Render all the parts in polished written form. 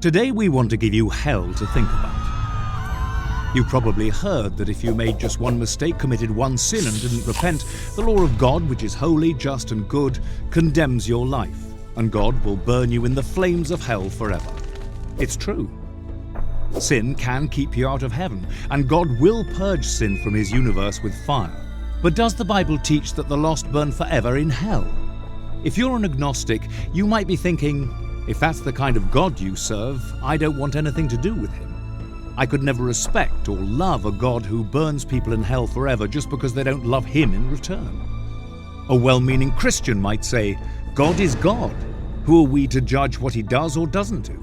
Today we want to give you hell to think about. You probably heard that if you made just one mistake, committed one sin and didn't repent, the law of God, which is holy, just and good, condemns your life, and God will burn you in the flames of hell forever. It's true. Sin can keep you out of heaven, and God will purge sin from his universe with fire. But does the Bible teach that the lost burn forever in hell? If you're an agnostic, you might be thinking, if that's the kind of God you serve, I don't want anything to do with him. I could never respect or love a God who burns people in hell forever just because they don't love him in return. A well-meaning Christian might say, God is God. Who are we to judge what he does or doesn't do?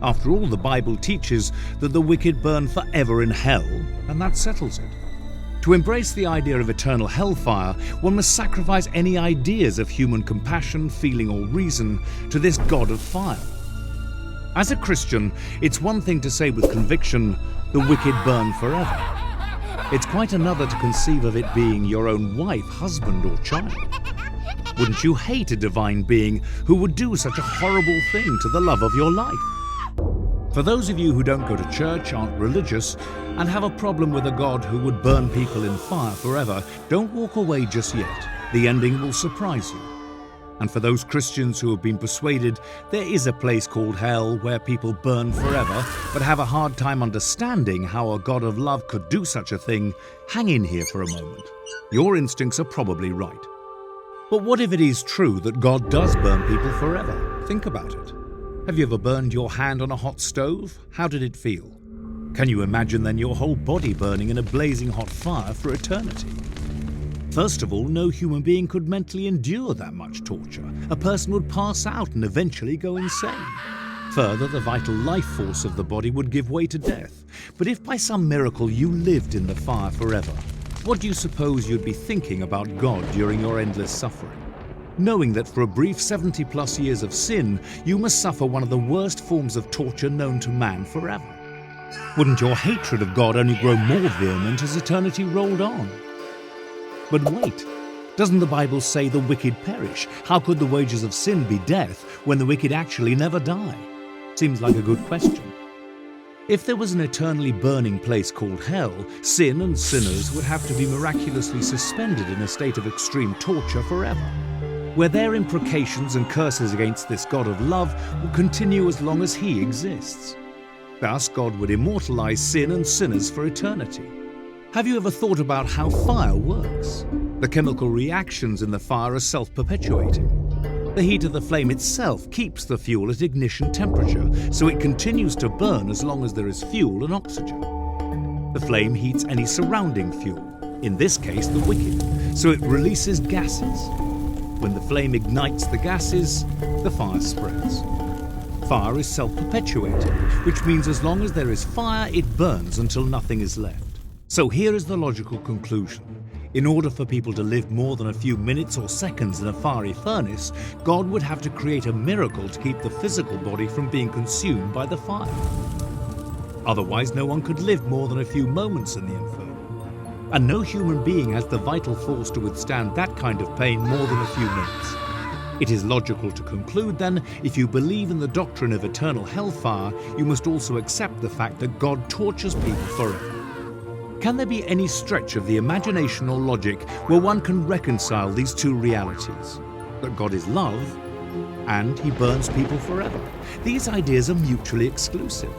After all, the Bible teaches that the wicked burn forever in hell, and that settles it. To embrace the idea of eternal hellfire, one must sacrifice any ideas of human compassion, feeling or reason to this God of fire. As a Christian, it's one thing to say with conviction, the wicked burn forever. It's quite another to conceive of it being your own wife, husband or child. Wouldn't you hate a divine being who would do such a horrible thing to the love of your life? For those of you who don't go to church, aren't religious, and have a problem with a God who would burn people in fire forever, don't walk away just yet. The ending will surprise you. And for those Christians who have been persuaded there is a place called hell where people burn forever, but have a hard time understanding how a God of love could do such a thing, hang in here for a moment. Your instincts are probably right. But what if it is true that God does burn people forever? Think about it. Have you ever burned your hand on a hot stove? How did it feel? Can you imagine then your whole body burning in a blazing hot fire for eternity? First of all, no human being could mentally endure that much torture. A person would pass out and eventually go insane. Further, the vital life force of the body would give way to death. But if by some miracle you lived in the fire forever, what do you suppose you'd be thinking about God during your endless suffering? Knowing that for a brief 70+ years of sin, you must suffer one of the worst forms of torture known to man forever. Wouldn't your hatred of God only grow more vehement as eternity rolled on? But wait, doesn't the Bible say the wicked perish? How could the wages of sin be death when the wicked actually never die? Seems like a good question. If there was an eternally burning place called hell, sin and sinners would have to be miraculously suspended in a state of extreme torture forever, where their imprecations and curses against this God of love will continue as long as he exists. Thus, God would immortalize sin and sinners for eternity. Have you ever thought about how fire works? The chemical reactions in the fire are self-perpetuating. The heat of the flame itself keeps the fuel at ignition temperature, so it continues to burn as long as there is fuel and oxygen. The flame heats any surrounding fuel, in this case the wicked, so it releases gases. When the flame ignites the gases, the fire spreads. Fire is self-perpetuating, which means as long as there is fire, it burns until nothing is left. So here is the logical conclusion. In order for people to live more than a few minutes or seconds in a fiery furnace, God would have to create a miracle to keep the physical body from being consumed by the fire. Otherwise, no one could live more than a few moments in the inferno. And no human being has the vital force to withstand that kind of pain more than a few minutes. It is logical to conclude then, if you believe in the doctrine of eternal hellfire, you must also accept the fact that God tortures people forever. Can there be any stretch of the imagination or logic where one can reconcile these two realities? That God is love, and he burns people forever. These ideas are mutually exclusive.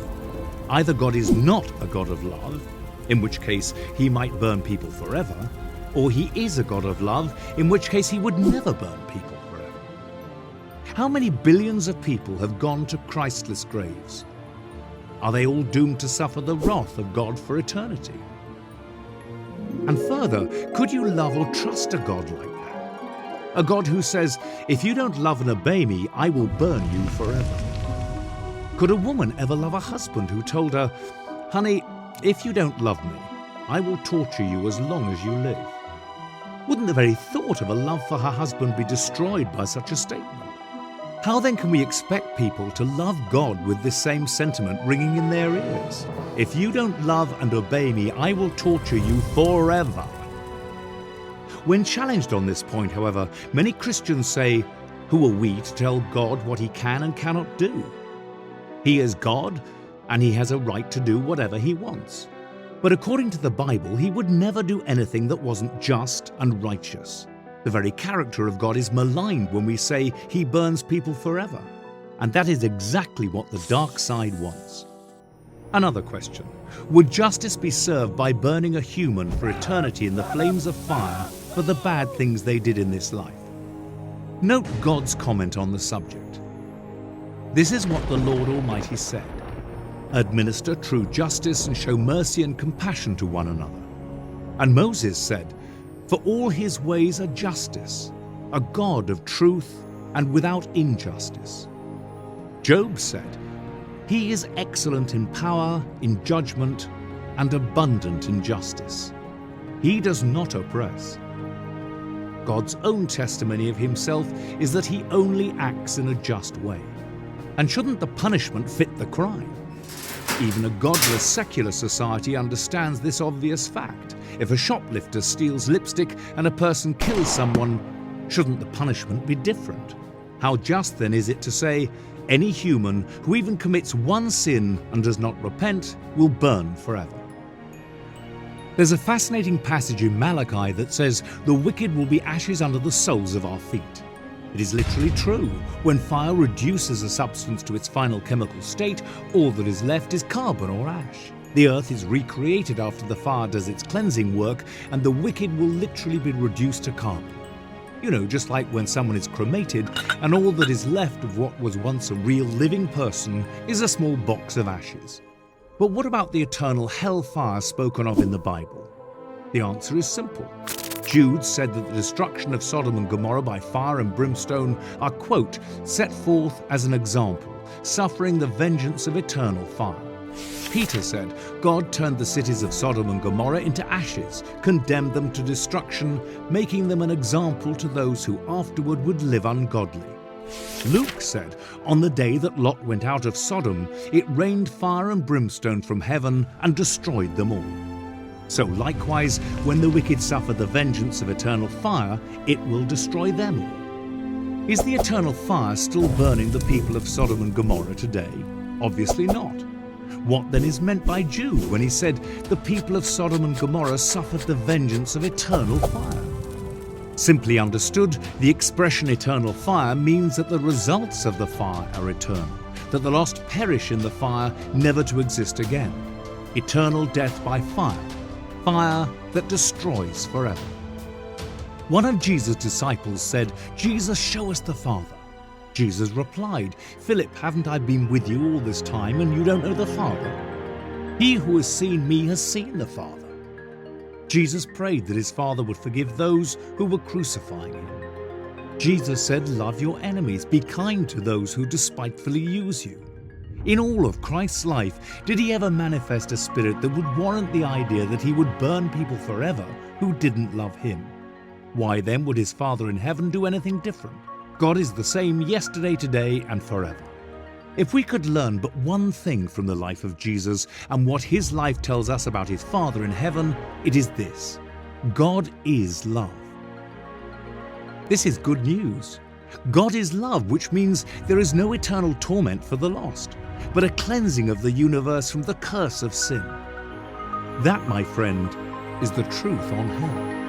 Either God is not a God of love, in which case he might burn people forever, or he is a God of love, in which case he would never burn people forever. How many billions of people have gone to Christless graves? Are they all doomed to suffer the wrath of God for eternity? And further, could you love or trust a God like that? A God who says, if you don't love and obey me, I will burn you forever. Could a woman ever love a husband who told her, honey, if you don't love me, I will torture you as long as you live? Wouldn't the very thought of a love for her husband be destroyed by such a statement? How then can we expect people to love God with this same sentiment ringing in their ears? If you don't love and obey me, I will torture you forever. When challenged on this point, however, many Christians say, who are we to tell God what he can and cannot do? He is God, and he has a right to do whatever he wants. But according to the Bible, he would never do anything that wasn't just and righteous. The very character of God is maligned when we say he burns people forever. And that is exactly what the dark side wants. Another question: would justice be served by burning a human for eternity in the flames of fire for the bad things they did in this life? Note God's comment on the subject. This is what the Lord Almighty said: administer true justice and show mercy and compassion to one another. And Moses said, for all his ways are justice, a God of truth and without injustice. Job said, he is excellent in power, in judgment, and abundant in justice. He does not oppress. God's own testimony of himself is that he only acts in a just way. And shouldn't the punishment fit the crime? Even a godless secular society understands this obvious fact. If a shoplifter steals lipstick and a person kills someone, shouldn't the punishment be different? How just then is it to say any human who even commits one sin and does not repent will burn forever? There's a fascinating passage in Malachi that says the wicked will be ashes under the soles of our feet. It is literally true. When fire reduces a substance to its final chemical state, all that is left is carbon or ash. The earth is recreated after the fire does its cleansing work, and the wicked will literally be reduced to carbon. You know, just like when someone is cremated and all that is left of what was once a real living person is a small box of ashes. But what about the eternal hellfire spoken of in the Bible? The answer is simple. Jude said that the destruction of Sodom and Gomorrah by fire and brimstone are, quote, set forth as an example, suffering the vengeance of eternal fire. Peter said God turned the cities of Sodom and Gomorrah into ashes, condemned them to destruction, making them an example to those who afterward would live ungodly. Luke said, on the day that Lot went out of Sodom, it rained fire and brimstone from heaven and destroyed them all. So likewise, when the wicked suffer the vengeance of eternal fire, it will destroy them all. Is the eternal fire still burning the people of Sodom and Gomorrah today? Obviously not. What then is meant by Jude when he said the people of Sodom and Gomorrah suffered the vengeance of eternal fire? Simply understood, the expression eternal fire means that the results of the fire are eternal, that the lost perish in the fire, never to exist again. Eternal death by fire, fire that destroys forever. One of Jesus' disciples said, Jesus, show us the Father. Jesus replied, Philip, haven't I been with you all this time and you don't know the Father? He who has seen me has seen the Father. Jesus prayed that his Father would forgive those who were crucifying him. Jesus said, love your enemies, be kind to those who despitefully use you. In all of Christ's life, did he ever manifest a spirit that would warrant the idea that he would burn people forever who didn't love him? Why then would his Father in heaven do anything different? God is the same yesterday, today, and forever. If we could learn but one thing from the life of Jesus and what his life tells us about his Father in heaven, it is this: God is love. This is good news. God is love, which means there is no eternal torment for the lost, but a cleansing of the universe from the curse of sin. That, my friend, is the truth on hell.